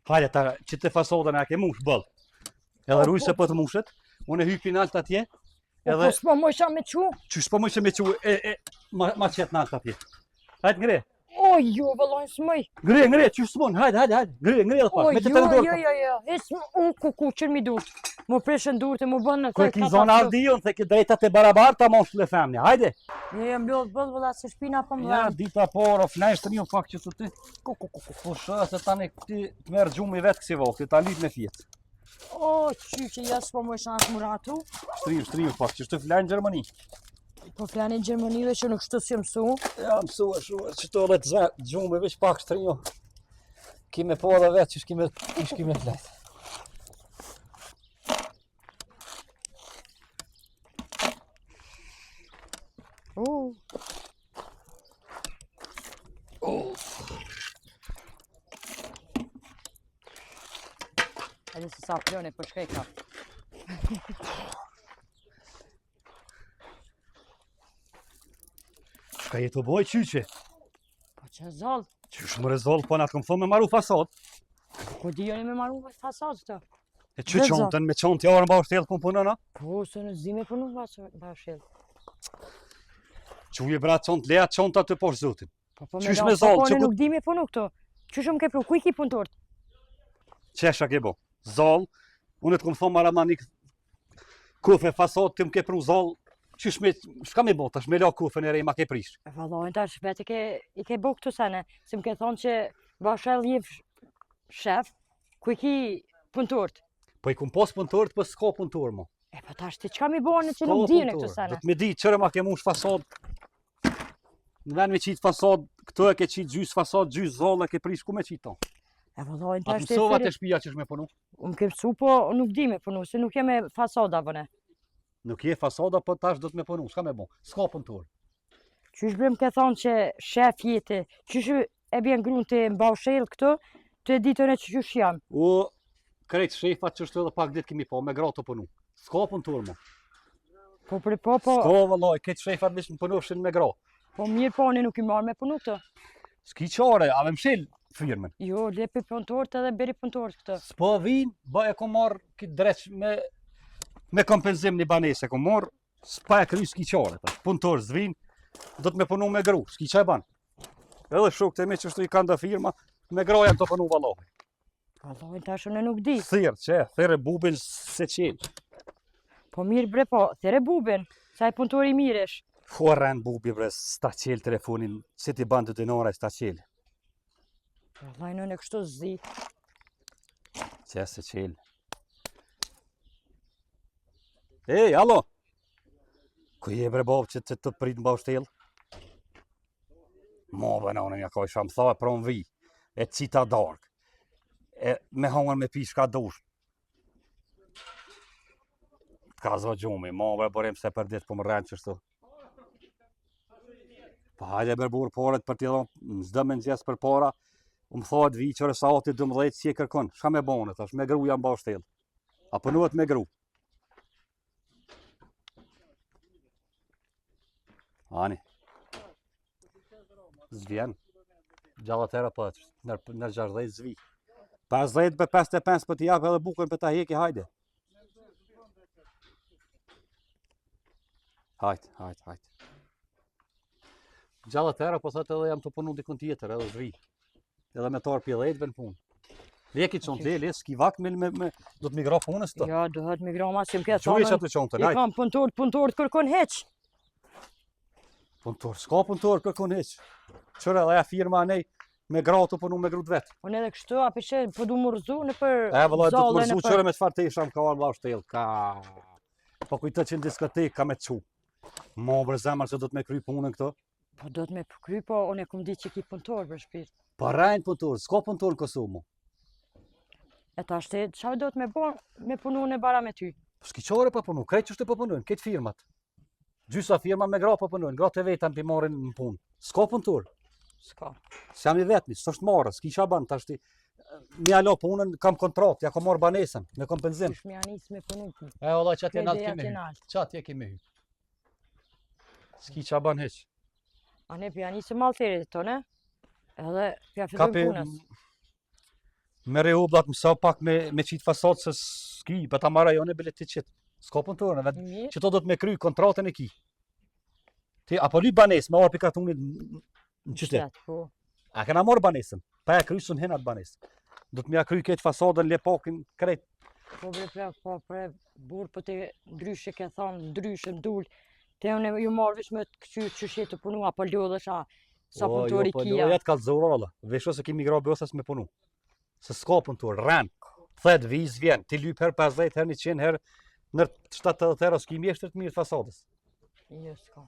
Hajde, që të fasodën e ke mush bëll. Edhe rruj se po të mushet, unë e hypi nalt atje, edhe... Po s'po më isha me qu? Që s'po më isha me qu, ma qet nalt atje. Hajde, ngre. O, jo, vëllojnë s'mëj. Ngre, që s'mon, hajde, ngre edhe pas, me të të ndorë. Jo, unë kuqër mi durët. Më preshën durët e më bënë... Kërë ki zonë ardion, the ki drejtat e barabarta, mosh të le femnja, hajde. Jem lodhë bëllë, vëlla, se shpina për më Ja, vëllë. dita por, of nejshtë një pak që të ti. Po shë, se tani ti të merë gjumë i vetë kësi vokë, ta lyt me fjetë. O, që jasë po më isha në muratu. Shtriju pak, që shtë flanë Gjermani. Po flanë në Gjermani dhe që nuk shtë si mësu. Ja, mësu, që të dhe të gjumë i veç pak shtriju. Kime po dhe vetë që shkime fletë. Edhe se sa plone për shkej ka. Shka jetë të boj qyqe? Po që zollë? Qysh më rezollë, po në atë këmë thonë me maru fasad. Po di joni me maru fasad të? E që qontën, me qonë t'jarën ba ushtelë këmë punën, a? Po, se në zime punu ba ushtelë. Që uje bra qonë t'leja qonë të poshë zotin. Qysh me zollë? Po, në nuk di me punu këto. Qysh më ke pru, ku i ki punëtort? Qesha ke bo? Zollë, unë të këmë thonë marama një kufe fasad të më ke pru zollë. Qysh me, shka me bo, tash me la kufe në rej ma ke prish? Vallojnë tash, vet i ke bo këtu sene, si më ke thonë që bashkëll një shef, ku i ki punëtort. Po i kum pos punëtort, po s'ka punëtor mo. E po tash ti qka mi bojnë që nuk dine këtu sene? Do të me di, qërë ma ke mush fasad. Në ven me qitë fasad, këto e ke qitë gjys fasad, gjys zollë e ke prish, ku me qitë to? E vallojnë tash të mësova të shpia që shme punu? Unë ke mësu, po nuk di me punu, se nuk jeme fasada vëne. Nuk je fasada, po tash do të me punu, s'ka me bo, s'ka punëtor. Qysh bre më ke thonë që shef jeti, qysh e bjen grunë të mbaushel këtu, të e ditën e që qysh janë? O, krejt shefat që shtu edhe pak dit kemi po, me gra të punu. S'ka punëtor mo. Po për po... S'ka vëllaj, krejt shefat vish më punushin me gra. Po mirë po, ne nuk i marrë me punu këtu. S'ki qare, a me mshil firmen. Jo, lepi punëtorët edhe beri punëtorët këtu. S'po vin, ba e ko marrë këtë dreq me kompenzim një banese, ko marrë, s'pa e kry s'ki qare, punëtor zvin, do të me punu me gru, s'ki qaj ban. Edhe shok të me që shtu i kanda firma, me gra janë të punu valloj. Valloj, tash unë nuk di. Thirë bubin se qelë. Po mirë bre po, thire bubin, sa i punëtori miresh. Fua rend bubi bre, s'ta qelë telefonin, që ti ban të dinara s'ta qelë. Valloj, në në kështu zi. Që se qelë. Ej, alo! Ku je bre bob që të prit në baushtel? Mo bëna unë një ka isha më tha pra më vi, e cita dark, e me hangën me pi shka dush. Ka zë gjumi, mo bre borim se për ditë po më rrenë qështu. Pa hajde bre burë poret për t'i dhonë, zdo me nëgjes për para, më thot vi qërë sa ati 12 si e kërkon, shka me bonë, tash me gru jam baushtel. A pënuat me gru. Ani. Zvjen. Gjallat era për nër 60 zvi. 50 për 55 për t'i japë edhe bukën për t'a heki, hajde. Hajt. Gjallat era po thët edhe jam të punu dikun tjetër edhe zvi. Edhe me tarë pjelejtve në punë. Leki qonë le, s'ki vakt me do të migra punës të. Ja, do të migra ma që më këtë thonë. Qoj që të qonë të, lajt. I kam punëtorët kërkon heq. Punëtor, s'ka punëtor kërkon heq. Qërë edhe ja firma nej me gra të punu me grut vetë. Unë edhe kështu, api që po du më rëzu në për zallën. E vëllaj, du të më rëzu qërë me qëfar të isham ka arë baushtel. Po kujtë që në diskotek ka me të qu. Mo bre zemër që do të me kry punën këto. Po do të me kry, po unë e kum di që ki punëtor për shpirt. Pa rajnë punëtor, s'ka punëtor në Kosovë mo. E ta shtet, qa do të me punu në bara me ty? S'ki qore pa punu, krejt që shtë pa punujnë, këtë firmat. Gjysa firma me gra pa punujnë, gra të vetën për marrin në punë. S'ka punëtor. S'ka. S'jam i vetëmi, s'është marrë, s'ki qa banë, ta shti. Mi alo punën, kam kontratë, ja kam marrë banesën, me kompenzim. Shmi anis me punu. E ola që atje naltë kemi hy. Që atje kemi hy. S'ki qa banë heq. A ne pja anisë malterit të ne? Edhe pja fillojnë punës. Me reublat mësa pak me qitë fasad se s'ki, për ta marra jone bile ti qitë. S'ka punëtorën, vetë Mirë. që to do të me kry kontratën e ki. Ti, apo li banes, me orë për kartunit në qytet. Po. A kena marrë banesën, pa e krysën henat banesë. Do të me a kry këtë fasadën, lepakin, krejt. Po bre, burë po te ndryshe ke thonë, ndryshe m'dull. Te unë ju marrë vish me të këqy që shetë të punu, apo lodhësh sa punëtori kia. Jo, jetë kalëzora, valla. Vesho se kemi gra bësas me punu. Se s'ka punëtor, rren. Thet, viz, vjen. Ti lyp her 50, her 100, her nër 70 herë, s'ki mjeshtër të mirë fasadës. Jo, s'ka.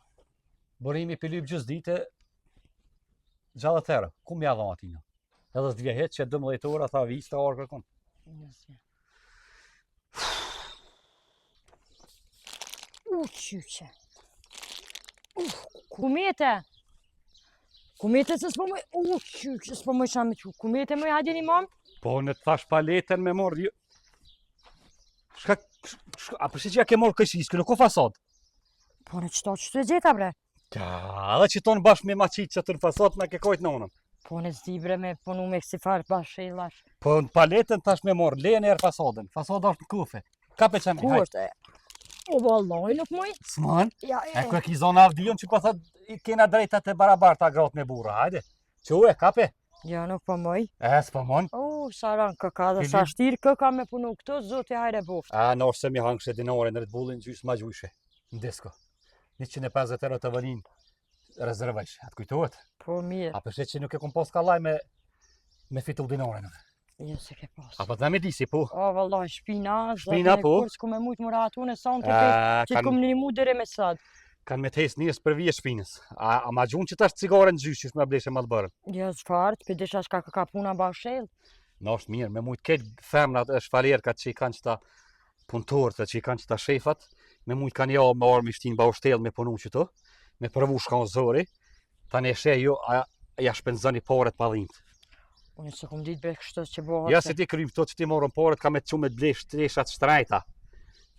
Borimi për lyp gjës dite, gjallët herë. Ku mja dhama atina? Edhe s'dvje hetë që 12 ora, tha viz të arë kërkon. Jo, s'ka. Qyqe. Kumete. Kumete se s'po mëj, qyqe, s'po mëj shamë që. Kumete mëj hajde një mamë? Po në të thash paletën me morë, a përsi që ja ke morë këshiskë, nuk o fasad? Po në qëta që të gjeta bre? Ka, edhe që tonë bashkë me maqit që të në fasad me ke kojtë në onëm. Po në zdi bre me punu me kësi farë bashkë e lash. Po në paletën tash me morë, lejën erë fasadën, fasada është në kufe. Ka pe që me, Ku hajtë. është e? O vallaj nuk mëj? S'man, Ja, e kërë ki zonë avdion që po thët, kena drejtat e barabarta gratë me bura, hajde. Që u e, kape? ja nuk po mëj. S'po mon. Sa ranë këka dhe Ti sa li- shtirë këka me punu këto, zote hajre boft. Në është se mi hangë dinore në Red Bullin gjysë ma gjyshe, në disko. 150 euro të vëlin rezervajsh, atë kujtohet? Po mirë, A përshet që nuk e kom pas kalaj me fitu dinore në. jo se ke pas. A po të me disi, po. O vallaj, shpina, Shpina, po. Kur s'ku me mujtë mëra atu në sonë të që Kanë t'kum një mu dhere me sëtë. me të hes njës për vje shpinës. A ma gjunë që tash cigare në gjysh që me bleshe ma të bërën. Jo s'fartë, për disha shka këka puna bashkëll. Në është mirë, me mujtë ketë femnat e shfalerkat që i kanë qëta punëtorët dhe që i kanë qëta shefat, me mujtë kanë ja me orë me shtinë ba ushtel me punu që të, me përvu shka në zëri, ta në eshe jo, ja shpenzoni paret pa dhimt. Unë se kum ditë bre kështë që bëhë. Ja se ti krymë këto që ti morën paret, ka me të qume të blesh treshat shtrajta,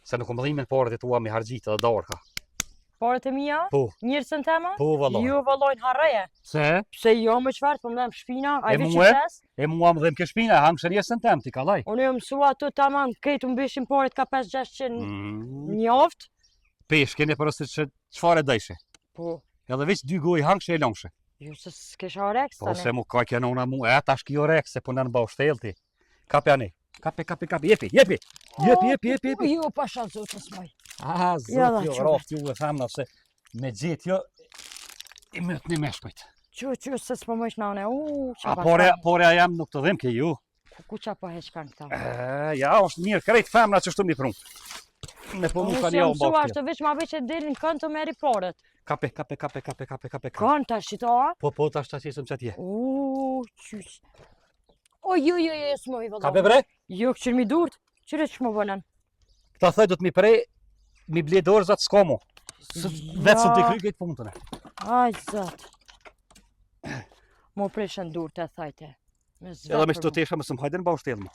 se nuk më dhimin paret e tua me hargjita dhe darka. Parët e mija? Po, Njërësën tema? po vallaj. Jo vallajnë harreje. Se? Pse jo më qfartë, po më dhem shpina, a E i vi mua? qytes? E mua më dhe më ke shpina, hangë jesën tem, ti kalaj. Unë jo mësua ato tamam, këtë më bëshim parët ka 5-600 Mm. njoftë. Pesh, kene përësit që qëfar e dajshe. Po, Edhe veç 2 goj hangë e longshe. jo se s'kesha reks Po tani. se mu ka kjena una mu, tash ki orek se punë në baushtel ti. Kape ane. Kape, jepi. Jo, pasha zotës moj. Ah, Ja, zot jo, quve. raft ju e thamna se me gjithë jo, i mëtë një meshkojt. Që se s'po mëjsh në une, A qa pore a jam nuk të dhim ke ju. Ku qa po heqkan këta? Ja, është mirë, krejt femna që shtu mi prunë. Me punu Unë ka se një jam o mësua bashkë. ashtë veç ma veç e delin kënë të meri parët. Kape. Kanë ta shita? Po, tash ta qesëm që atje. Qysh. O, jo, s'moj vëllon. Kape bre? Jo, këqër mi durt, qëre që më bënën? Këta thaj do të mi prej, mi ble dorë zatë s'ka mu. Vetë së të Ja. kry këtë punë të ne. Aj, zot. Mo prishën dur të thajte. Edhe me shto tesha më së më hajde në baushtel mu.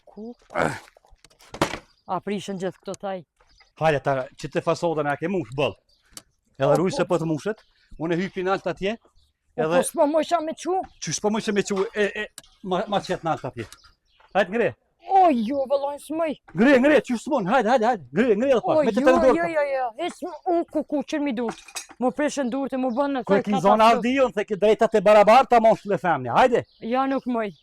Ku? A prishën gjithë këto thaj? Hajde ta që të fasoda me a ke mush bëll. Edhe rujë se po të mushet, unë e hypi në altë atje, Po edhe s'po më isha me qu? që s'po më që me që ma qetë në altë atje. Hajde ngre, O, jo, vëllojnë s'mëj. ngre, që s'mon, hajde, ngre edhe O, pak, me të jo, të dorë. jo. Ku, qërë mi durt. Mo prishën dur të më bënë në Kërë ki zona avdion, the ki drejtat e barabarta mosh të le femni, hajde. Ja, nuk mëj.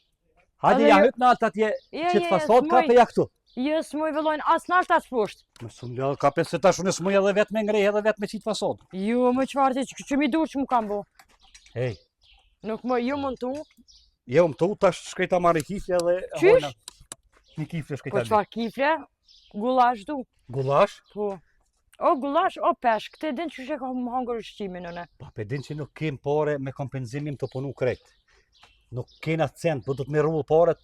Hajde Edhe ja jo- hyp në altë atje, Ja, që të ja, fasod s'moj. ka pe ja këtu. Jo, s'moj vëllojnë, as në ashtë as poshtë. Më shumë lëllë ka pe se tash unë s'muj edhe vetë me ngre edhe vetë me qitë fasod. Jo, më qëfarë që qërë mi dur që më kam bo. Hej, Nuk më, jo më në tu. jo më tu tash shkrejta marri kifje dhe... Qysh? Një kifje Po shkrejta dhe. qëfar kifre? Gulash du. Gulash? Po. O gulash, o peshk, këte din që shë ka më hangër ushqimin nëne. Pa pe din që nuk kem pare me kompenzimin të punu krejt. Nuk kena cent, po do të me rrullë paret.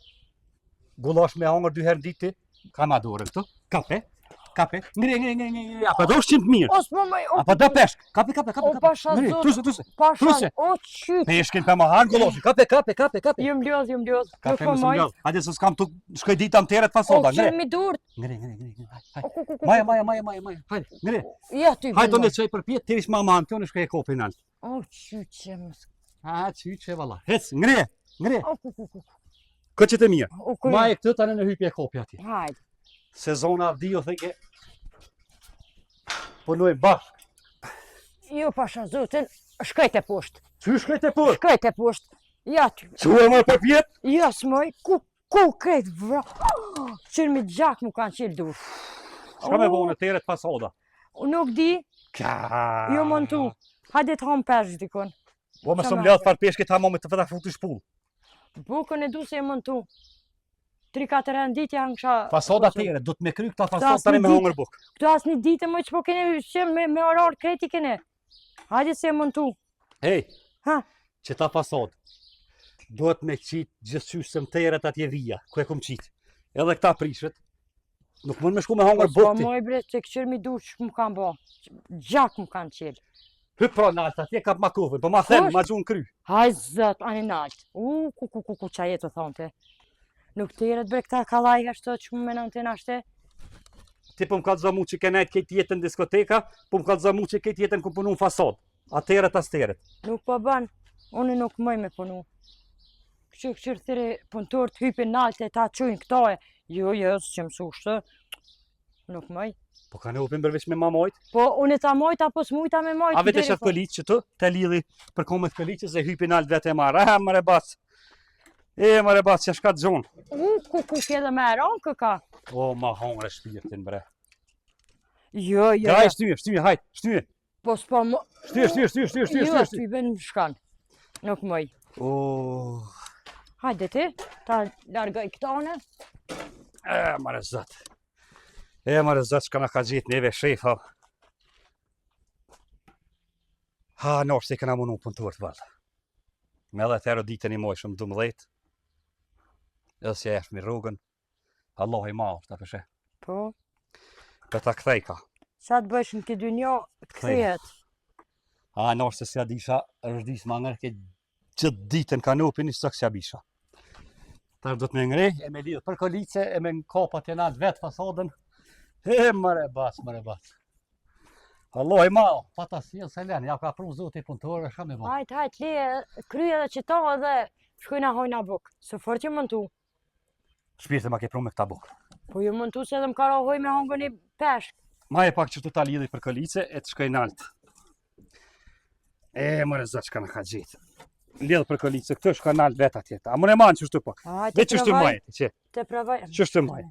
Gulash me hangër 2 herë në ditë, ka ma dorën këtu. Kape. Ngre. Apo do shqimt mirë. O s'po më, o Apo do peshk. Kape. O, pasha Ngre, zot. tuse. pasha, Pruse. o qyt. Peshkin për më hanë gulashi. Kape. Jem lodh. Nuk Kape po më së maj. mjallë. Hajde se s'kam të shkoj dita më teret O, fasoda. qërë Ngre. mi dur. Ngre. O, ku. Maja. Hajde. Ngre. Ja, ty. Hajde unë të qaj për pjetë, tirish ma manë, të unë shkoj e kopin altë. O, qyt që më. A, që valla. Hec, ngre. O, ku. Këtë që të mirë. U kuj. Ma e këtë tani në hypje e kopja ti. Hajde. Sezona avdi, o thike. Punoj bashkë. Jo, pasha zotin, shkajt e poshtë. Që shkajt e poshtë? Shkajt e poshtë. Ja, Që e më për pjetë? ja, s'moj, ku krejt vra. Qërë mi gjak mu kanë qilë dur. Shka me bo në teret fasoda? Nuk di, Ka. jo montu. Hajde të ham pesh dikon. Po me Qa së me më ledhë farë peshke ta mo me të vëta futu shpull. Bukën e du se e montu. 3-4 herë në ditë janë kësha... Fasoda teret, du të me kry këta fasod asë tani një me ditë. hongër bukë. Këtu asë një ditë më që po kene qenë me orar kreti kene. Hajde se e montu. Hej, Ha, që ta fasod. Duhet me qitë gjithqysh se më teret atje vija, ku e kum qitë. Edhe këta prishet. Nuk mund me shku me hongër po bukë ti. moj bre, që këqër mi du që më kanë bo. Gjak më kanë qilë. Hyp pra nalt, atje kap ma kufën, po ma them, Kush? ma gjun kry. Haj zët, anë nalt. Ku qa jetë të thonë te. Nuk të jeret bre këta kalaj ashtë që më menon të në ashte. Ti po më kalëzo mu që ke nejt këtë jetën në diskoteka, po më kalëzo mu që këtë jetën ku punu në fasod. Ateret as teret. Nuk po ban, unë nuk mëj me punu. Këqër thire punëtor të hypin nalt e ta qujnë këtoje. Jo, së që mësu shtë. Nuk mëj. Po ka në upin përveç me mamojt. Po unë ta mojt apo s'mujta me mojt. A vete deri qatë po. këllit që të, te lidhi për komet këllit që se hypin nalt vete e marë. Aha, mëre bac. E, mëre bac, që shka të gjonë. Ku ke dhe me eron këka? O, ma hongre shpirtin, bre. Jo. Graj, shtyje, hajt, shtyje. Po s'po më... Shtyje. Jo, t'y ben më shkan. Nuk mëj. O, Hajde ti, ta largaj këtone. mëre zat. Mëre zat, shka na ka gjitë neve shef, ha. Ha, nërë se këna munu punëtur të valë. Me dhe të ditën i moj shumë 12. Edhe si e eshtë mi rrugën. Allah i ma, ta përshe. Po, Për ta kthej ka. sa të bësh në këtë dynjo, të kthehet. A, nërë se si a disha, është disë ma ngërë ke gjithë ditën ka nupin, një sëk si a bisha. Tash do të me ngrej, e me lidhë për kolice, e me në kopat e natë vetë fasadën. Mëre bac. Allah i ma, pa ta si se len, ja ka pru zoti punëtore, shka me ba. Hajt, leje, kryje dhe qëto dhe shkojna hojna bukë. Së fort ju mëntu. Shpirë ma ke pru me këta bukë. Po ju mëntu se edhe më karo hoj me hongën i peshk. Ma e pak që të ta lidhë për kolice, e të shkoj naltë. Mëre zot, shka në ka gjitë. Lidhë për kolice, këtë shka naltë vetë atjetë. A më ne manë që shtu pak. Dhe që shtu maje, që? Te provoj. Që shtu maje?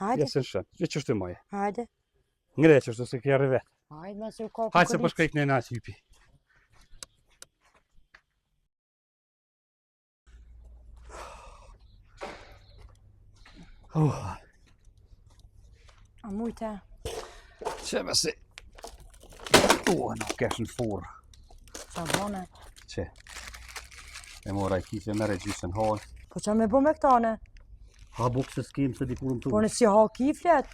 Hajde, Jesë në shënë, që shtu maje? hajde. Ngre që shtu se kja rëvet. Hajde, me se u ka Hajtë se po shkrejt në natë hypi. A mujte. Që me si... nuk kesh në furë. Qa bone. Që? E mora i kifje mere gjysën hojë. Po qa me bo me këtane? Ha bukë se s'kim se di kur më tu. Po në si ha kiflet.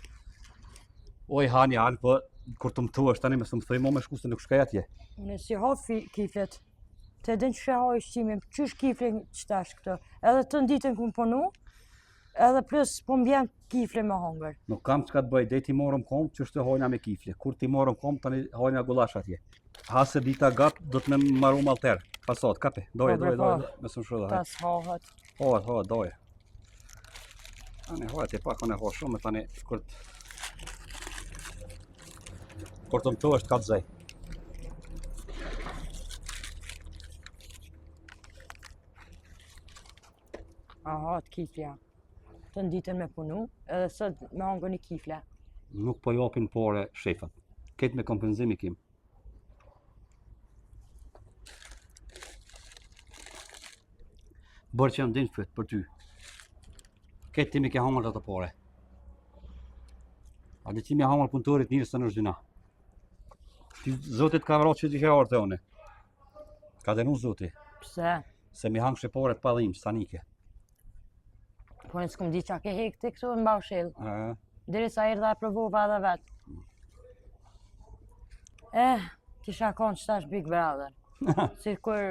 Oj, hani, po kur të më tu është tani me së më thëj mo me shku se nuk shkaj atje. Në si ha kiflet. Te din që ha i shqimin, qysh kifle qëtash këto. Edhe të nditën ku më punu, edhe plus po mbjen kifle me hongër. Nuk kam çka të bëj, dej ti morëm kom që është hojna me kifle. Kur ti morëm kom, tani hojna gulash atje. Ha se dita gat, do të me maru malter. Pasot, kape, doje, me së më shrudha. Tas hahet. Hohet, doje. Tani hohet e pak, unë e ho shumë, tani kur të më tu është ka të zej. Aha, të kiflja. Të nditën me punu, edhe sot me hongën i kifle. Nuk po japin pore shefat. Ketë me kompenzimi kim. Bërë që jam din fyt për ty. Ketë ti mi ke hongër të pore. A dhe ti mi hongër punëtorit njërës të nështë dyna. Ty zotit ka vrat që t'i ke artë e one. Ka denu zotit. Pse? Se mi hangë shepore të palim, stanike. Po në s'kum di qa ke hek të këtu në baushil. E, Diri sa erdha e provova edhe vetë. Kisha konë që tash Big Brother. Si kur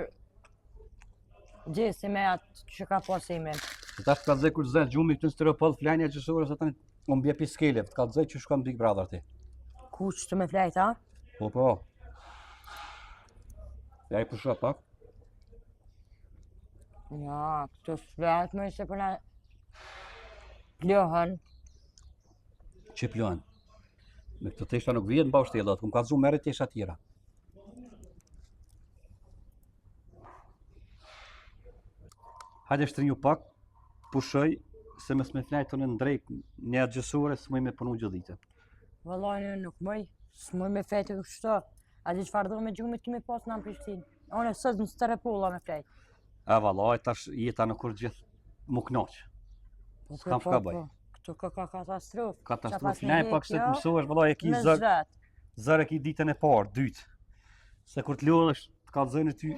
gjesi me atë që ka posimin. Se tash ka dzej kur zë gjumi këtë në stereopod flanja gjësore se tani unë bje piskele, ka dzej që shkon Big Brother ti. Ku që të me flejt, a? Po. Ja i pusha pak. Ja, këto flet më se për na plohën. Që plojnë. Me këto teshta nuk vijet mba shtella, kum ka zu merret tesha tjera. Hajde shtrinju pak, pushoj, se mes me flajtën në drejt një atë gjësore, s'moj me punu gjithë ditën. Vallaj nuk mëj, s'moj me fejtë kështu. A di çfarë do me gjumit kemi pas në Prishtinë? Unë sot në Starapolla me flajtë. A vallaj, tash jeta në kur gjithë mu knaq. S'kam shka bëj. Këtu ka katastrofë. Katastrofë, ne pak se të mësohesh, vallaj e ki zërë e ki ditën e parë, dytë. Se kur të lodhesh, të kallëzojnë ty.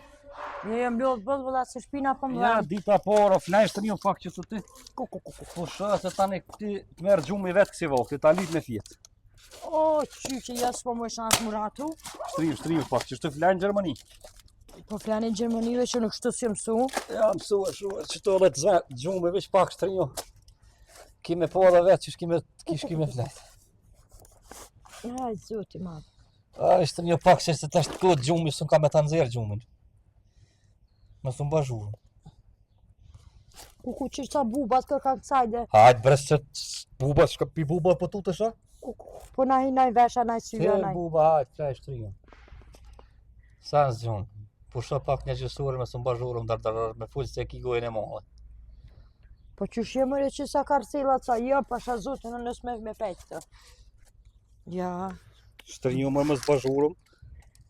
Jo jam lodh bëll valla se shpina po më. Ja, dita parë, flajsh të një pak që të ty. Po shë se tani ti të merë gjumi vetë kësi vokti, ta lyt me fjetë. O, që jas po më shansë muratu. Shtriju pak, që shtë flajnë në Gjermani. Po flajnë në Gjermani dhe që nuk shtu si mësu. Ja, mësu e shumë, që të dhe të zvetë, gjumi veç pak shtriju. Kime po edhe vetë që kime flajtë. Ja, zoti madh. A, ishte një pak që se të ashtë këtë gjumi, së në ka me të nëzirë gjumin. Më së më bashurë. Ku që sa bubat kë kanë kësajde. Hajtë bres që bubat, shka pi bubat po tu të shë? Po na hi naj vesha, naj syja, naj. Buba, hajtë, flaj shtriju. Sa në zgjumë. Po shë pak një gjësurë me së më bashurë, me fullë se ki gojnë e mollë. Po që shemëre që sa karcela ca, jo, pasha zotin në nësme me fejtë të. Ja. Shtriju më së bashurëm.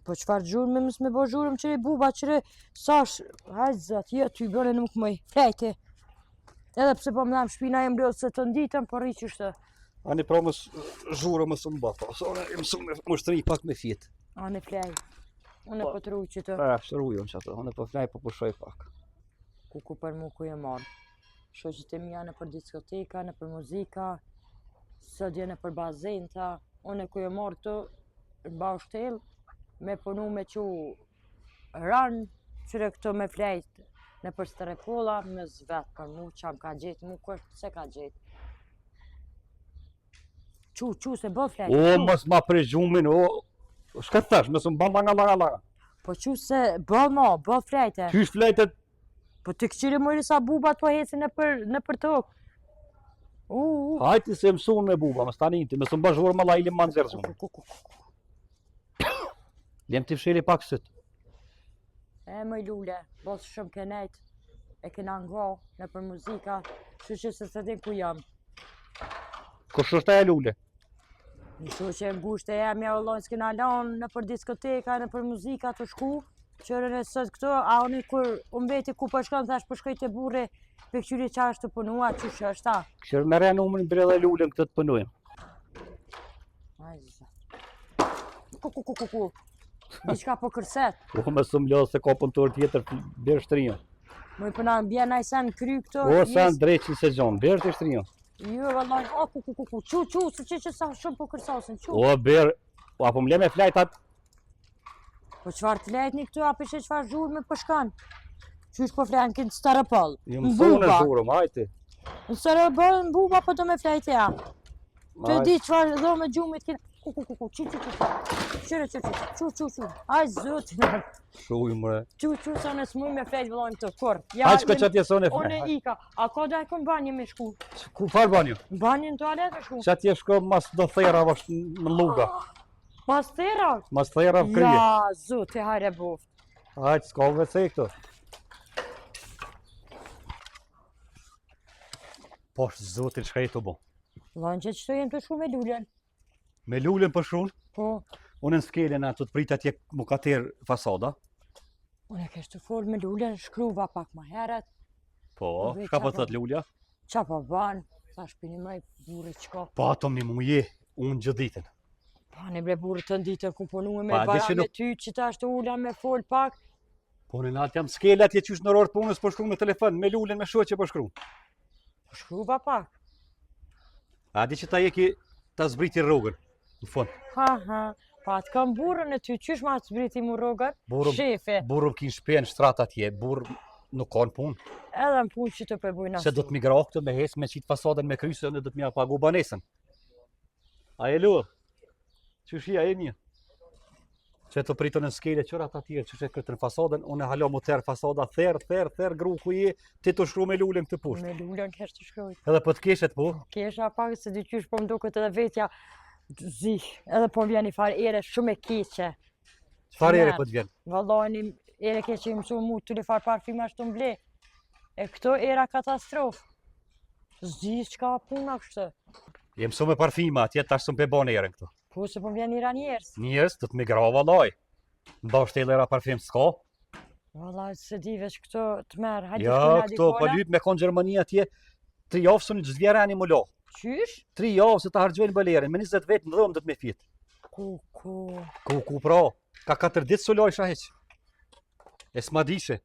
Po qëfar gjurë me mësë me bo gjurëm qëre buba qëre sash, hajtë zat, jo, ty bërë nuk mëj, flejti. Edhe pse po më dhamë shpina e mblodhë se të nditëm, po rri qështë. Ani pra më zhurë më së më bata, so e mësu më shtri pak me fjetë. Ani flej, unë po të rujë që të. Shtrujon që ato, unë po flej po pushoj pak. Ku për mu ku e marë. Shoqët e mija në për diskoteka, në për muzika, së dje në për bazenta, unë ku e marë të ba shtel, me punu me që ranë, qëre këto me flejt në për Starapolla, me zvetë për mu, që am ka gjetë, mu kështë se ka gjetë. Qu, se bë flejt. O, mos ma prej gjumin, o, shka të thash, mësë më ban langa. Po qu se bë ma, bë flejte. Qysh flejtet? Po të këqire mëri sa bubat po heci në për tokë. Hajti se mësun me buba, më stani inti, mësë më bashkërë më la ilim ma nëzirë zunë. Lem të fshiri pak sëtë. E mëj lule, bos shumë kenejt, e kena nga në për muzika, që se të din ku jam. Kështë është e lule? Në që në gusht e jam ja ollojnë s'kena lanë në për diskoteka, në për muzika të shku, qërën e sot këto, a unë kur unë beti ku përshkon, thash përshkoj të burre, për këqyri qa është të punua, që shë është ta. Këshërë me re numërin bre dhe lule në këtë të punujmë. Ku. Diqka po kërset. O, me së më lodhë se ka punëtor tjetër, bërë shtrijo. Më i përna në bjena i sen kry këto. O, sen dreqin se gjonë, bërë të shtrijo. Jo, vallaj, ku. Qu, se që sa shumë po kërsasin, qu. O, bërë, apo më le me flajtat. Po qëfar të lejt një këtu, api që qëfar zhurë me përshkan? Qysh po flajnë kënë Starapoll? Një mësune zhurëm, hajti. Në Starapoll, në buba po do me flajtë ja. Të di qëfar do me gjumit kënë. Ku, qu. Aj, zotin. Shuj, mre. Qu, sa në smuj me flajtë vëllojnë të kur. Aj, qka që atje sone Unë e ika, a ka da e këm banje me shku? Ku farë banjo? Banje në toalet me shku? Që atje shko mas do thera vash në luga. Mas thera? Mas thera v krije. Ja, zote, hajre boft. Hajt, s'ka vece i këto. Po, zotin, shka i të bo? Lanë që qëto jem të shku me lullen. Me lullen për shun? Po. Unë në skelen atë të prit atje mu ka terë fasada. Unë e kështë të folë me lullen, shkruva pak ma heret. Po, shka po thët lullja? Qa po banë, sa shpini mëj burë qka. Po, ato mi mu je, unë gjithë ditën. Pa, në bre burë të nditën ku punu me Pa, bara di që me ty, që ta është ulla me folë pak. Po, në natë jam skele atje qysh në orë punës po shkru me telefon, me lullen me shoqe po shkru. Shkruva pak. A di që ta je ki ta zbriti rrugën, në fund. Ha, pa të kam burën e ty, qysh ma të zbriti mu rrugën? Shefe. Burëm kin shpen shtrat atje, burë nuk kanë punë. Edhe në punë që të përbujnë ashtu. Se do të migra këtë me hes, me qitë fasadën me krysën dhe do të mja pagu banesën. A e lu? Qysh ja e mirë? Që të pritën në skele, qëra ata tjerë që që këtë në fasadën, unë e halo mu tërë fasada, therë, gru ku je, ti të shkru me lullën këtë pushtë. Me lullën kesh të shkrujt. Edhe po të keshet po, Kesha pak se dy qysh po më duket edhe vetja zi, edhe po vjen i farë ere shumë e keqe. çfarë ere po të vjen? Vallaj, një ere keqe i mësu mu të le farë parfime ashtu mble. E këto era katastrofë. Zi, çka puna kështë. Je mësu me parfima, atje tash së më bane erën këto. Po se po vjen ira njerës. Njerës të të migra vallaj. Në bashkëtele era parfim s'ka. Vallaj, se di veç këto të merë, hajde Ja, shkojna këto po dikona. lyp me konë Gjermani atje, 3 javë së në gjithvjerani më lo. Qysh? 3 javë se të hargjojnë bëlerin, me 20 vetë në dhëmë dhe të me fit. Ku. Ku pra, ka 4 ditë së lojsha heq. E s'ma dishe.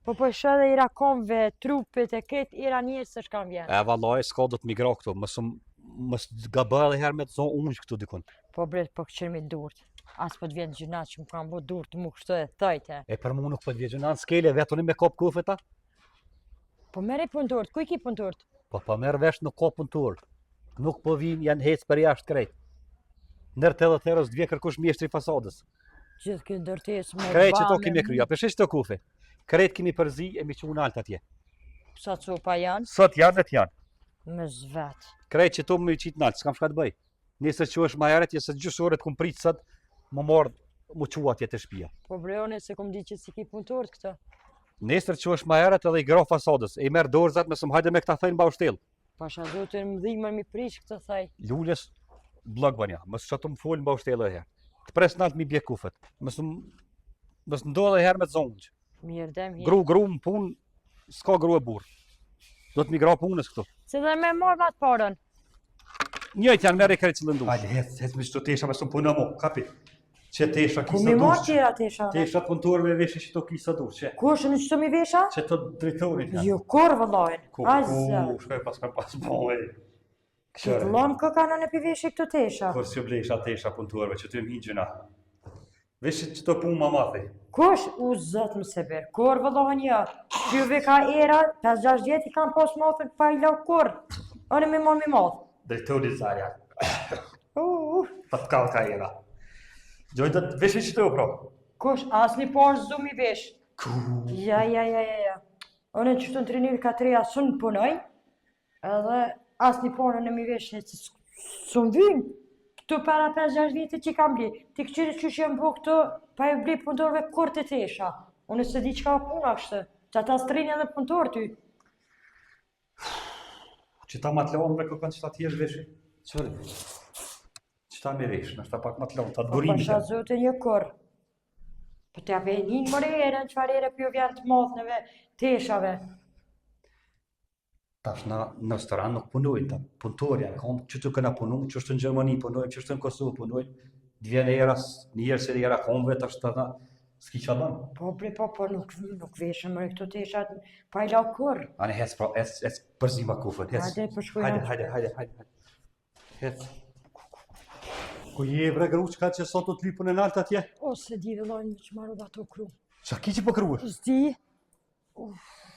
Po shë dhe ira komve, trupit e kretë ira njerës se shkan vjen. E vallaj, s'ka do të migra këto, mësë gabë edhe herë me të zonë unë këtu dikun. Po bret, po këqërmi durt. As po të vjen gjëna që më kam bo durt mu kështu e thajte. E për mu nuk po të vjegjën anë skele, vetë unë me kop kufeta. Po mere pun durt, ku i ki pun durt? Po merë vesh në kopën tur. Nuk po vinë, janë hecë për jashtë krejt. Nërë të edhe therës të vje kërkush mjeshtri fasadës. Gjithë këtë dërtes me Krejt që to kemi kryja, për shesh të kufe. Krejt kemi përzi e mi qunë altë atje. Sa copa janë? Sot janë et janë. Me zvet. Krejt që to më qitë naltë, s'kam shka të bëj. Nesër që është ma heret, jesë gjysë orët kum pritë sot, më morë, më qua atje të shpia. Po breone se kom di që si ki pun durt këtë. Nesër që është ma heret edhe i gra fasadës, e i merë dorzat me sëmë hajde me këta thëjnë ba ushtel. Pasha zotin më dhimër mi prish këtë thaj. Lulles, blog banja, mësë që të më folën ba ushtel edhe herë. Të pres naltë mi bje kufet, mësë ndodhe herë me të zonjë. Mirë dem hi. Gru më punë, s'ka gru e burë. Do të mi gra punës këtu. Se dhe me marrë matë parën. Njëjtë janë merë e kërë që lëndu. Hajde, hecë me qëto tesha me së më punë mu, kapi. Që tesha Ku kisa mi marrë dush. tjera tesha? Tesha të punëtorë me veshë që to kisa dush. Që Ku është në qëto mi vesha? të drejtorit janë. Jo, kur vëllajnë. Azë. Shkoj pas ka pas boj. Këtë lëmë kë kanë në piveshi këto tesha. Kur që blesha tesha punëtorëve që të më higjëna. Veshë që to punë ma mathi. Kush u zëtë më se berë, kur vëllohën ja, juve ka era, 5-6 vjeti kam pas mathën pa i lau kur, anë me madhë. Drejtorit zarja. Pa të kallë ka era. Gjojnë të veshë që të pro. Kush, asë një parë zu mi vesh. Ja. Anë që të në trinivi ka 3 asë në punoj, edhe asë një parë në mi vesh, së më vynë. Këtu para 5-6 vjetë që i kam bli, ti këqyri që që më bu këtu, pa i bli punëtorve kur të tesha. Unë se di që ka puna kështë, që ata strinja dhe punëtor ty. Që ta ma të leonë me këpën që ta t'jesh veshë. Qërë? Që ta me veshë, nështë ta pak ma të leonë, ta të Po burimit. pasha zote një kur. Po t'ja vej një mëre ere, në qëfar ere pjo vjen të modhnëve, teshave. Tash në restoran nuk punojnë, ta punëtor janë, kom që të këna punu, që është në Gjermani punojnë, që është në Kosovë punojnë, dhvjen e eras, njerë se era komve, tash të ta, s'ki qa banë. Po, nuk veshën mëre këto teshat, pa i lau kur. Ane hec, pra, hec përzima kufën, hec. Hajde, përshkojnë. Hajde. Hec. Ku je bre gruqka që sot të lypën e naltë atje? O, se di vëllojnë që marrë dhe ato kru. Qa ki që po kruë? Zdi,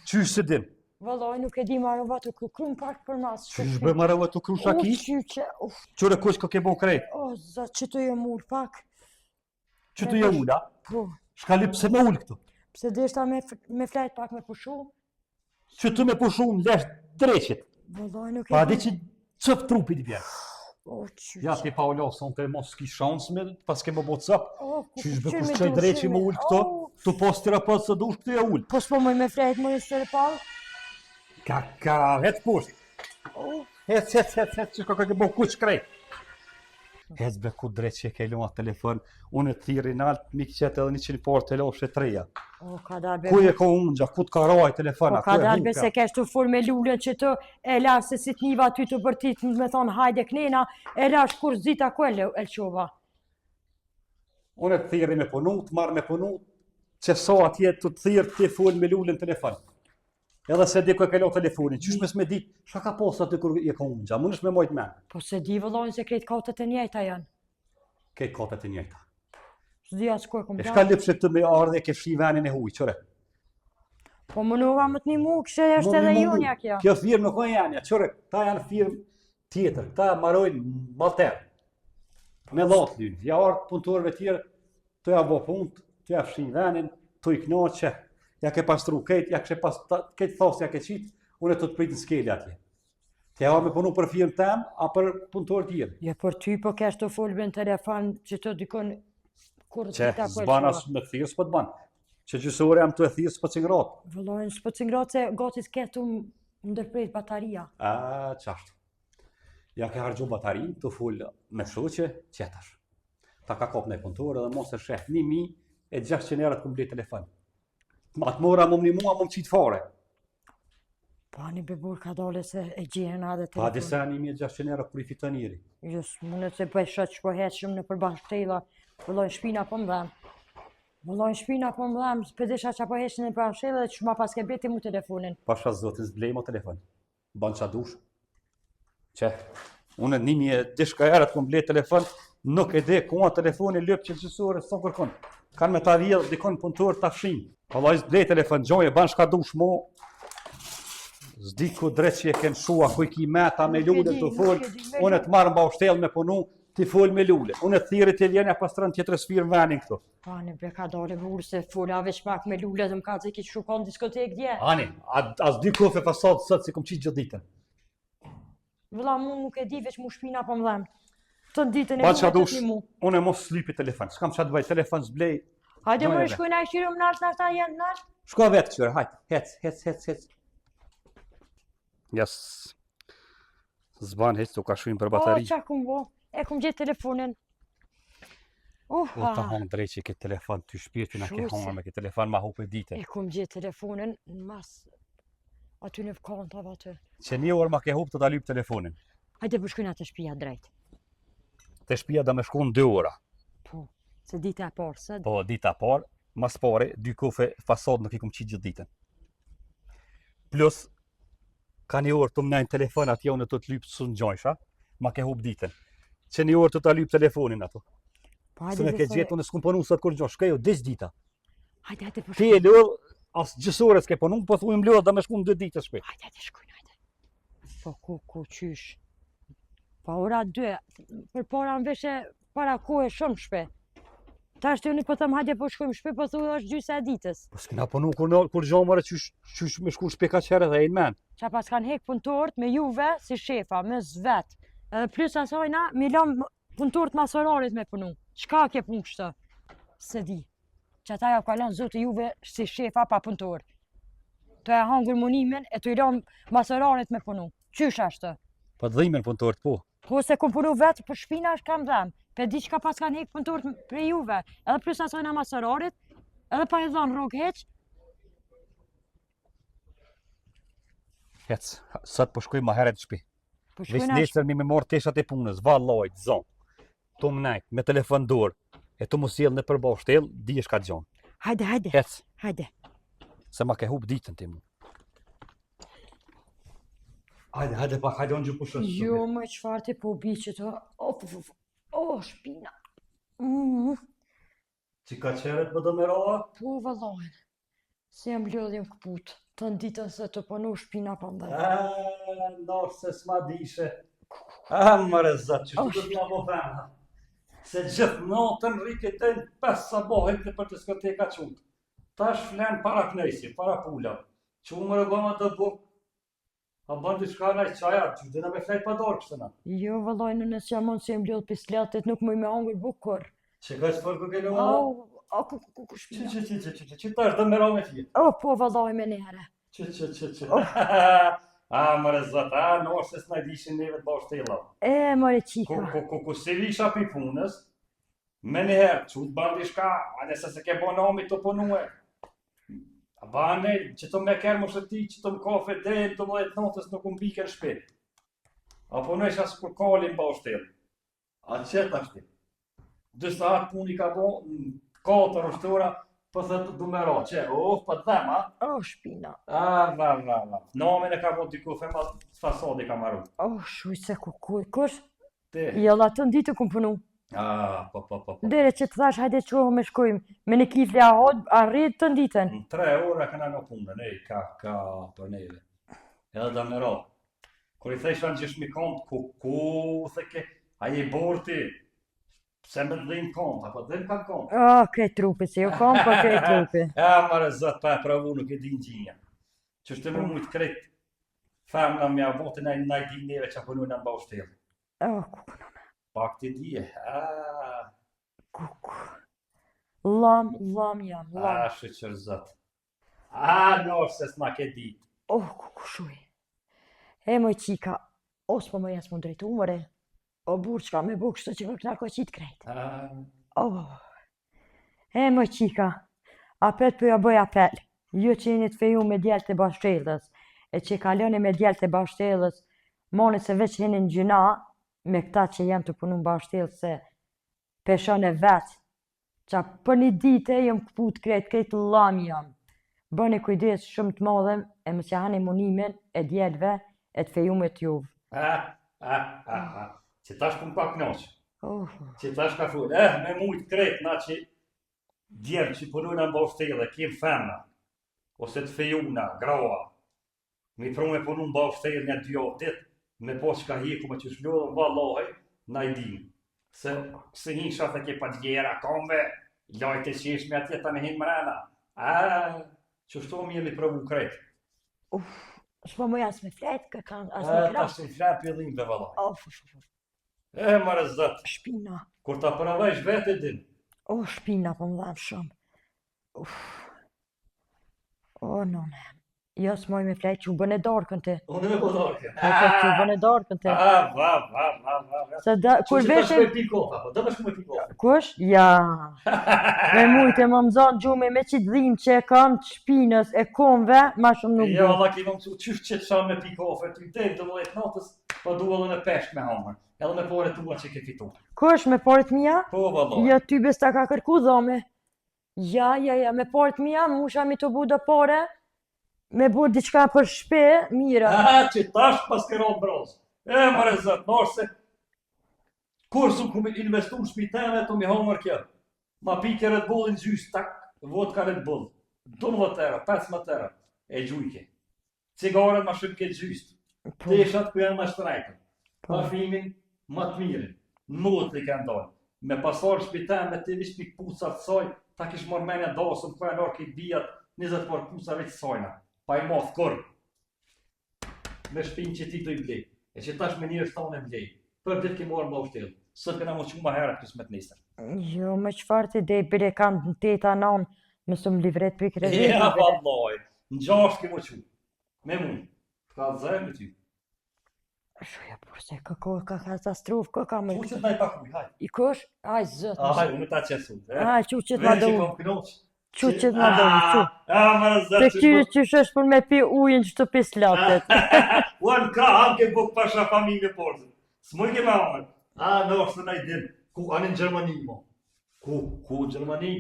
Qysh se dim? vëllojnë nuk e di marrë dhe ato kru, kru më pak për mas. Qysh bë marrë të kru shaki? Qyqe, Qure kush ko ke bo krejt? o, za që të je mur pak. Që të je ula? Po, Shka lypë se me ullë këtu? pse deshta me flajt pak me pushu. Që të me pushu në lesh dreqit. Vëllojnë nuk e Pa di që cëp trupit i bjerë. O, qyqe. Ja, ti pa ulo, son të mos s'ki shansë me, pas ke më bo cëp. O, Qysh bë qyre kush me qoj dushime. dreqi më ullë këto? O, Tu pos të rapët së dush këtu e ullë. Po s'po mëj me flejt më njësë të palë? Ka, hec poshtë. Hec, që ka ke bo kush krejt. Hec be ku drejt që e ke lua telefon, unë e thiri nalt, mi qëtë edhe 100 parë të lopshe 3-ja. O, ka darbe. Ku e ka unë gja, ku të ka raj telefona, Po ka ku e darbe se huka. kesh të fur me lullën që të e lash se si t'niva ty të bërtit me thonë hajde knena, e lash kur zita ku e qova. Unë e të thiri me punu, të marrë me punu, që sa atje të thirë të full me lullën telefon. Edhe se di ku e ke lo telefonin, qysh mes me dit, shka ka posa të kur e ka unë gja, mund është me mojt men. Po se di vëllojnë se krejt katët e njejta janë. Kejt katët e njejta. S'di as ku e kom E da. shka lipshe të me ardhe ke fshi venin e huj, qëre? Po më nuva më t'ni mu, kështë është edhe jonja kja. Kjo firmë nuk e janë, qëre, ta janë firmë tjetër, ta marojnë malter. Me latë lynë, ja ardë punëtorëve tjerë, të ja bo punt, të ja fshin venin, të i knoqe, ja ke pastru ketë, ja ke ketë thosë, ja ke qitë, unë të pritë në skeli atje. Të ja me punu për firmë tem, a për punëtor tjerë. Ja, për ty po kesh të folbe në telefon që të dikon kur Që zban as me thirë s'po të ban. Që gjysore jam të e thirë s'po cingrat. Vëllojnë, s'po cingrat se gati s'ketu ndërprejt bataria. Qashtu. Ja ke hargju batarin, të full me shoqe, qetash. Ta ka kop në punëtor edhe mos e sheh 1.600 euro të kumblit telefon. Ma të mora më një mua më qitë fare. Pa një bebur ka dole se e gjenë adhe Pa telefon. disa 1.600 euro kur i fiton njëri. Jus, mune se për shët që po heqëm në përbashtela, vëllojnë shpina po më dhem. Vëllojnë shpina po më dhem, për disha që po heqën në përbashtela dhe që ma pas ke beti mu telefonin. Pasha zotin s'blej mo telefon. Ban qa dush. Që, unë 1.000 euro të kumblit telefon, nuk e de ku a telefoni lëp që gjysore s'ton kërkon. Kanë me ta vjedh dikon punëtor ta fshin. Vallai s'blej telefon gjoje, ban shka dush mo. Zdi ku drejt që e kënë shua, ku i ki meta me lule të fol, unë të marrë mba ushtel me punu, ti fol me lule. Unë të thiri të vjenja pastran tjetër sfirë venin këtu. Ani, bre ka dole burë se fola veç pak me lule dhe më ka të ki që shukon diskotek dje. Ani, as dy kofe fasadë sëtë si kom qitë gjithë ditën. Vëlla mu nuk e di veç mu shpina po më dhem. Të ditën e Ba qa mu dush, të ti mu. unë e mos slipi telefon, s'kam qa të vaj, telefon s'blej. Hajde më Dojeve. shkuj na i shirëm nalt ta jenë nalt. Shko vetë këqyre, hajt, hec. Jas, zban hec, tu ka shuim për batari. O, qa kum bo? E kum gjithë telefonin. O ta hongë drejt që i këtë telefon, ty shpirtin a ke Shusi. hongë me këtë telefon ma hupe dite. E kum gjithë telefonin në mas aty në kantave aty. Që një orë ma ke hup të ta lyp telefonin. Hajde për shkujna të shpia drejt. Te shpia da me shku në 2 ora. Po, se dita e parë, se Po, dita par, mas pare, 2 kofe fasad nuk i kom qitë gjithë ditën. Plus, ka një orë të më nejnë telefon atje unë të lypë së në gjojsha, ma ke hup ditën. Që një orë të ta lypë telefonin ato. Po, Se me ke gjetë unë s'kum punu sot kur gjosh, shkejo, 10 dita. Hajde për Ti e lëll, as gjësore s'ke punu, po thuim lëll da me shku në 2 ditë shpe. Hajde shkujna, hajde. Po, ku qysh. Pa ora 2, për para në veshe para kohë shumë shpe. Ta është unë po thëm hajde po shkojmë shpe, po thuaj është gjysa e ditës. Po s'kina punu kur gjomëre qysh me shku shpe ka qere dhe e në men. Qa pas kanë hek punëtorët me juve si shefa, me zvet. Edhe plus asajna, mi lam punëtorët masorarit me punu. Qka ke punë kështë? Se di. Që ata ja kalon zotë juve si shefa pa punëtorë. Të e hangur munimin e të i lam masorarit me punu. Qysh ashtë? Po të dhimen punëtorët po. Po se kom punu vetë për shpina është kam dhem. Pe di qka pas kanë hek punëtorët për juve. Edhe plus asajna masorarit, edhe pa i dhonë rrugë heq. Hec, sot po shkoj ma heret shpi. Po Veç shkojna nesër mi me marrë teshat e punës, vallajt, zonë. Tu më nejt, me telefon dorë, e tu mu sjell në përba shtel, di e shka gjonë. Hajde, Hec, hajde. se ma ke hup ditën ti mu. Hajde, pak, hajde unë gjupushës. Jo, më qëfar ti po bi që të... O, shpina. Që ka qeret më do me roa? Po, vëllojnë. Se jam lodhjem këput. Të në ditën se të punu shpina pa ndaj. Nërë se s'ma dishe. Mëre zëtë, që të t'ja bo femna. Se gjithë natën rrike të në 5 sabohet të për të skoteka qutë. Ta është flenë para knejsi, para pula. Që u më rëgoma të buk. A bën diçka në qaja, që dhe në me flejt pa dorë kështë na. Jo, vëllojnë, nësë jam unë se jam lodh pisletit, nuk më i me angër bukur. Që ka që fërë këgele më? Au, ku shpina. Që ta është dhe me ra me fjetë. O, po, vëllojnë me nere. Që. A, mëre zëtë, nërë se s'na dishin neve të bashtela. E, mëre qika. Ku si visha pi punës, me njëherë, që të bërë diçka, a nëse se ke bo nami të punue. A bane, që të me kërë më shëti, që të më kafe dhe të më dhejtë notës nuk më bike në shpet. A punësh asë kur kalin bashtel. A qëtë ashti. 2 saat puni ka bo, 4 ushtura, për thëtë du me ra, që, për të dhema. O, shpina. Va. Namin e ka bo t'i kufe, ma fasadi ka maru. O, shuj se kush. Ti. Jella të në ditë kom punu. Po. Dere që të thash, hajde qohë me shkojmë. Me në kifle a rritë të në ditën. Në 3 ora këna në punë, nej, ka për neve. Edhe da me ra. Kur i thejsh anë gjesh mi kom, ku the ke, a je borti. Pse me të dhejnë kompa, po dhejnë ka kompa. Krejt trupi, si jo kom, po krejt trupi. Mare zot, pa e pravu nuk e din gjinja. Që shtë me mujtë krejt, femna mja votin e din neve që punu në mba ushtelë. Kuku. Pak të dije, Kuku. Lam jam, lam. Shqyqër zot. Nërë se s'ma ke ditë. Kuku shuj. Moj qika, os po më jesë më drejtu mëre. O burë qka me bukë shtë që më knako qitë krejt. Moj qika, apel për ja bëj apel. Ju që jeni të feju me djelë të bashkëllës, e që kaloni me djelë të bashkëllës, moni se veç jeni në gjyna, me këta që jem të punu në bashkëllës, se peshon e vetë, që për një dite jem këput krejt lam jam. Bëni kujdes shumë të modhem, e më që hani munimin e djelëve, e të feju me t'juvë. Që tash pun pak knoqë. Që tash ka full. Me mujtë krejt na që djelë që punu në mba ushtelë, kem femna, ose të fejuna, graua. Mi pru me punu në mba ushtelë një 2 dit, me po që ka hiku me që shlodhë mba lohej, na i dim. Se hinë shatë ke pa djera, komve, lojtë e qeshme atje ta me hinë mrena. Që shto mi jemi provu krejt. Shpo më jasë me fletë, ka kanë asë me krasë. Ta shtë në fletë pëllim dhe valaj. Mare zët. Shpina. Kur ta përvejsh vete din. Shpina po më dhamë shumë. None. Jo s'moj me fletë që u bëne dorkën të. Unë me po dorkën. Që u bëne dorkën të. Që që ta shkoj pikofa, po do me shku me pikofa. Kush? Ja. Me mujtë e më mëzonë gjume me qitë dhimë që e kam të shpinës e komve, ma shumë nuk Ja, do. Allah ki më mësu qysh që të shanë me pikofa, ty te të mëllet natës, po du edhe me peshk me hamër. Edhe me pore tua që ke fitu. Kush me parit mija? Po, valla. Ja, ty bes ta ka kërku dhome. Ja, me parit mija, musha mi të bu do pare, me bu diqka për shpe, mira. Që tash pas ke ronë bronz. Mare zët, nërse, kur su ku me investu në shmiteme, të mi hamër kjo. Ma pike Red Bullin gjys, tak, vodka Red Bull. 12 euro, 15 euro, e gjujke. Cigaren ma shumë ke gjys. Teshat ku janë ma shtrajtën. Parfimin, ma të mirin. Nullët li kanë dojnë. Me pasar shpitem, me të vish pik pucat soj, ta kish mor menja dasën, ku e nërë ki bijat, 20 por puca veç sojna. Pa i moth kur. Me shpin që ti të i blej. E që tash me njërë shtonë e blej. Për ditë ki morë mba ushtelë. Sët këna më qumë ma herët kësë me të njëstër. Jo, me qëfar të ide, bire kam në teta non, më së më livret për i kredit. Ja, vallaj. Në gjasht ki më qumë. Me mund. Ka të zërë me ty. Shuja, përse, ka katastrofë, ka me... Quqët na i pakuj, haj. I kush? Aj, zëtë. Haj, unë ta qesu. Quqët ma do. Quqët ma do, Më Se këtyre që shesh për me pi ujën që të pis latet. Uan ka, anke buk pasha fami me porzën. S'moj ke ma amën. Në është në najdin. Ku, anë në Gjermani, mo. Ku në Gjermani?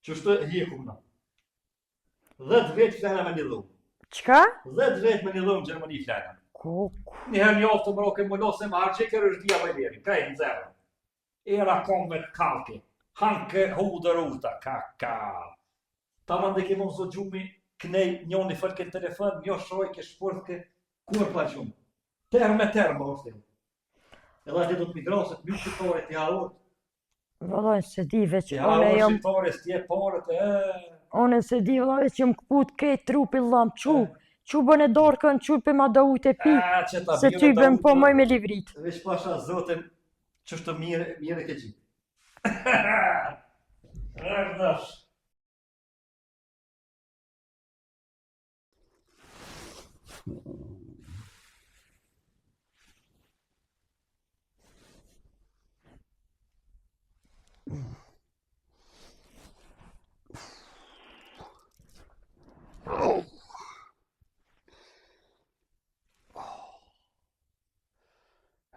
Qështë hjeku na. 10 vetë flena me një lumë. Qka? 10 vetë me një lumë Gjermani flena. Njëherë një ofë të mroke më losë më arqe kërë është dhja bajleri, krejtë në zërë. Era kom me kalke, hanke hudër uta, kaka. Ta më ndë kemë mëso gjumi, kënej njoni fërke në telefon, një shoj ke shpërke, kur pa gjumë. Terë me terë më është. Edhe ati do të migrosët, mjë shqiptore t'ja orë. Vëlloj, se di veç, T'ja orë shqiptore, s'tje parët, One se di vëlloj, që më këput kejt trupi lam, Qu bën e dorkën, qu për ma do ujt e pi, se ty bën po moj me livrit. Veç pasha zotin, qështë të mire ke gjithë. Rëgdash.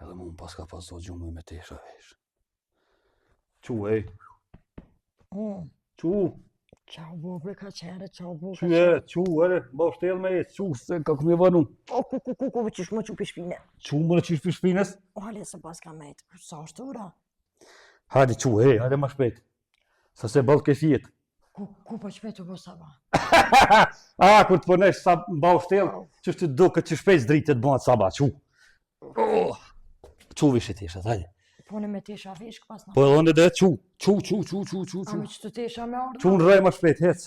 Edhe mu pas ka pas do gjumë me tesha vesh. Qu, ej? Qu? Qau bubri ka qere, qau bubri Qu, qu, ere, ba shtel me jetë, qu, se ka këmi vanu. Ku, qysh më qu për shpine. Qu më në qish për shpines? Ale, se pas ka mejtë, sa është ura? Hadi qu, ej, hadi ma shpet. Sa se balë ke fjetë. Ku për shpetu për saba? Kur të përnesh sa ba shtel, qështë të do këtë që shpet zdritet bëhat saba, qu. Qu vishe teshat, hadi. Po në me tesha veshk pas në. Po edhe unë dhe çu. A me që të tesha me ardhë? Çu në rrej më shpejt, hec.